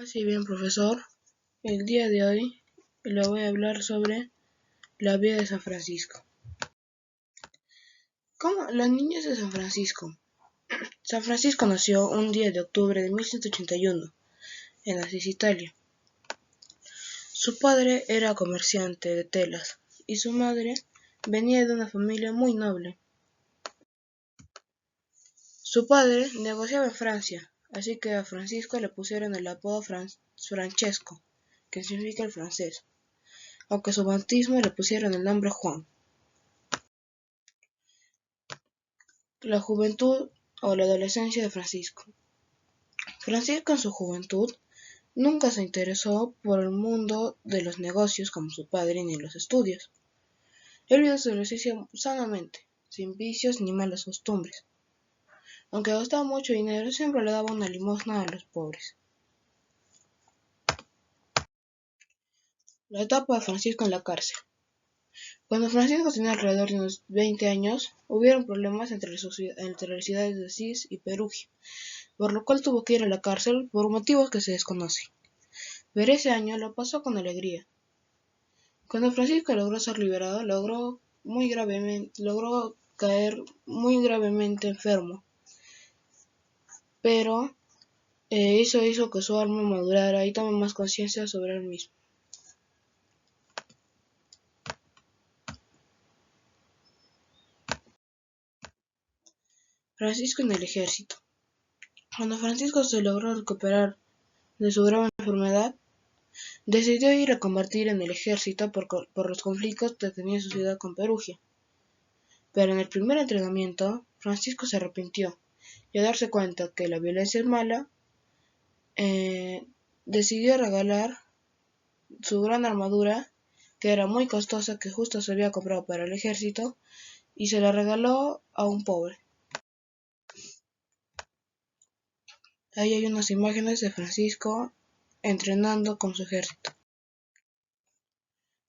Así bien, profesor, el día de hoy le voy a hablar sobre la vida de San Francisco. ¿Cómo? La niñez de San Francisco. San Francisco nació un día de octubre de 1181 en Asís, Italia. Su padre era comerciante de telas y su madre venía de una familia muy noble. Su padre negociaba en Francia, así que a Francisco le pusieron el apodo Francesco, que significa el francés, aunque a su bautismo le pusieron el nombre Juan. La juventud o la adolescencia de Francisco. Francisco en su juventud nunca se interesó por el mundo de los negocios como su padre ni los estudios. Él vivió su adolescencia sanamente, sin vicios ni malas costumbres. Aunque gastaba mucho dinero, siempre le daba una limosna a los pobres. La etapa de Francisco en la cárcel. Cuando Francisco tenía alrededor de unos 20 años, hubieron problemas entre las ciudades de Asís y Perugia, por lo cual tuvo que ir a la cárcel por motivos que se desconocen. Pero ese año lo pasó con alegría. Cuando Francisco logró ser liberado, logró caer muy gravemente enfermo, pero eso hizo que su alma madurara y tomara más conciencia sobre él mismo. Francisco en el ejército. Cuando Francisco se logró recuperar de su grave enfermedad, decidió ir a combatir en el ejército por los conflictos que tenía su ciudad con Perugia. Pero en el primer entrenamiento, Francisco se arrepintió y al darse cuenta que la violencia es mala, decidió regalar su gran armadura, que era muy costosa, que justo se había comprado para el ejército, y se la regaló a un pobre. Ahí hay unas imágenes de Francisco entrenando con su ejército.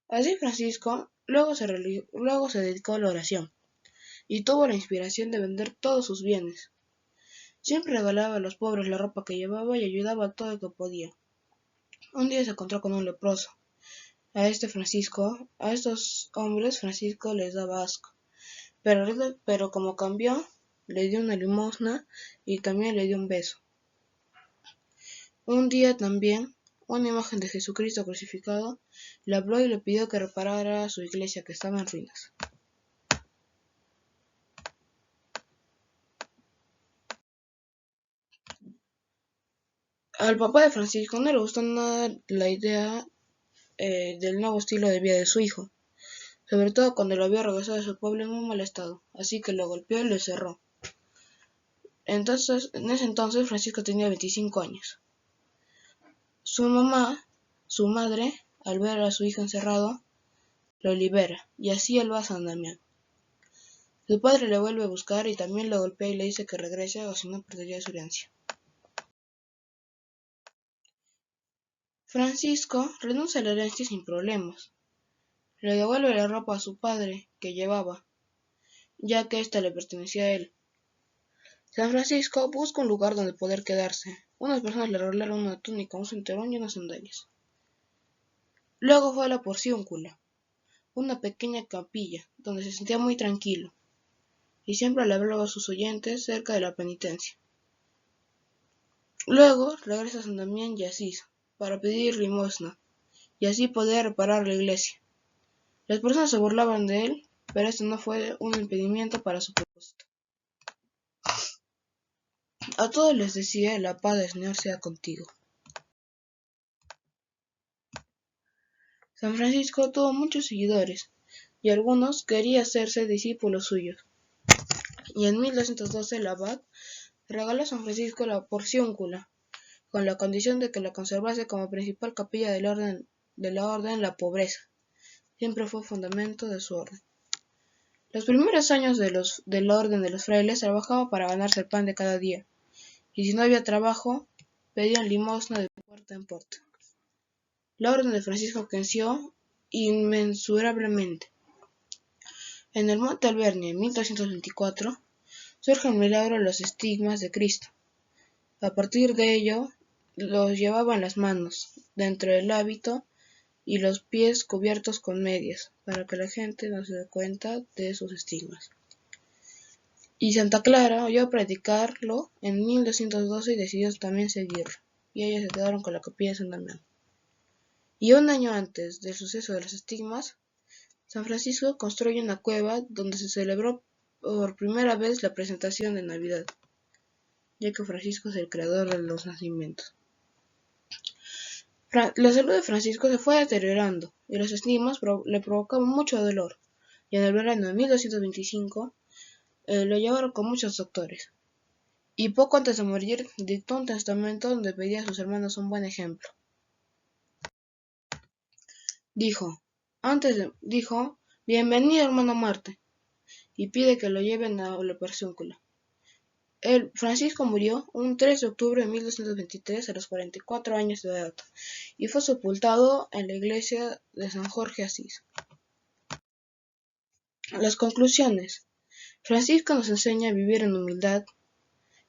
Así Francisco luego se dedicó a la oración y tuvo la inspiración de vender todos sus bienes. Siempre regalaba a los pobres la ropa que llevaba y ayudaba a todo el que podía. Un día se encontró con un leproso. A estos hombres Francisco les daba asco, pero como cambió, le dio una limosna y también le dio un beso. Un día también, una imagen de Jesucristo crucificado le habló y le pidió que reparara su iglesia que estaba en ruinas. Al papá de Francisco no le gustó nada la idea del nuevo estilo de vida de su hijo, sobre todo cuando lo vio regresar a su pueblo en muy mal estado, así que lo golpeó y lo encerró. En ese entonces Francisco tenía 25 años. Su madre, al ver a su hijo encerrado, lo libera, y así él va a San Damián. Su padre le vuelve a buscar y también lo golpea y le dice que regrese o si no perdería su herencia. Francisco renuncia a la herencia sin problemas. Le devuelve la ropa a su padre que llevaba, ya que ésta le pertenecía a él. San Francisco busca un lugar donde poder quedarse. Unas personas le regalaron una túnica, un cinturón y unas sandalias. Luego fue a la Porciúncula, una pequeña capilla, donde se sentía muy tranquilo, y siempre le hablaba a sus oyentes cerca de la penitencia. Luego regresa a San Damián y Asís, para pedir limosna, y así poder reparar la iglesia. Las personas se burlaban de él, pero esto no fue un impedimento para su propósito. A todos les decía: la paz del Señor sea contigo. San Francisco tuvo muchos seguidores, y algunos querían hacerse discípulos suyos. Y en 1212 el abad regaló a San Francisco la Porciúncula, con la condición de que la conservase como principal capilla de la orden la pobreza. Siempre fue fundamento de su orden. Los primeros años del orden de los frailes trabajaba para ganarse el pan de cada día, y si no había trabajo, pedían limosna de puerta en puerta. La orden de Francisco creció inmensurablemente. En el Monte Alberni, en 1324, surge el milagro de los estigmas de Cristo. A partir de ello, los llevaba en las manos, dentro del hábito, y los pies cubiertos con medias, para que la gente no se dé cuenta de sus estigmas. Y Santa Clara oyó predicarlo en 1212 y decidió también seguirlo, y ellos se quedaron con la capilla de San Damián. Y un año antes del suceso de los estigmas, San Francisco construye una cueva donde se celebró por primera vez la presentación de Navidad, ya que Francisco es el creador de los nacimientos. La salud de Francisco se fue deteriorando y los estigmas le provocaban mucho dolor, y en el verano de 1225 lo llevaron con muchos doctores. Y poco antes de morir dictó un testamento donde pedía a sus hermanos un buen ejemplo. Dijo, bienvenido hermano Marte, y pide que lo lleven a la Porciúncula. Francisco murió un 3 de octubre de 1223 a los 44 años de edad y fue sepultado en la iglesia de San Jorge Asís. Las conclusiones. Francisco nos enseña a vivir en humildad,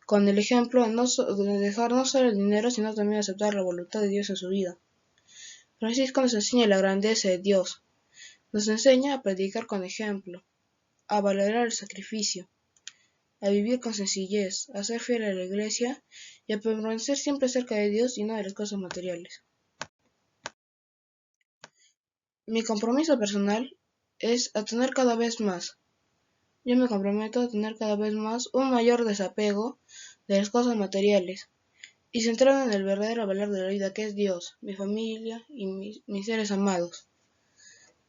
con el ejemplo de dejar no solo el dinero, sino también aceptar la voluntad de Dios en su vida. Francisco nos enseña la grandeza de Dios, nos enseña a predicar con ejemplo, a valorar el sacrificio, a vivir con sencillez, a ser fiel a la iglesia y a permanecer siempre cerca de Dios y no de las cosas materiales. Mi compromiso personal es a tener cada vez más. Yo me comprometo a tener cada vez más un mayor desapego de las cosas materiales y centrado en el verdadero valor de la vida, que es Dios, mi familia y mis seres amados,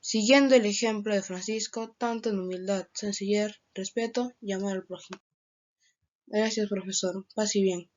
siguiendo el ejemplo de Francisco, tanto en humildad, sencillez, respeto y amor al prójimo. Gracias, profesor. Paz y bien.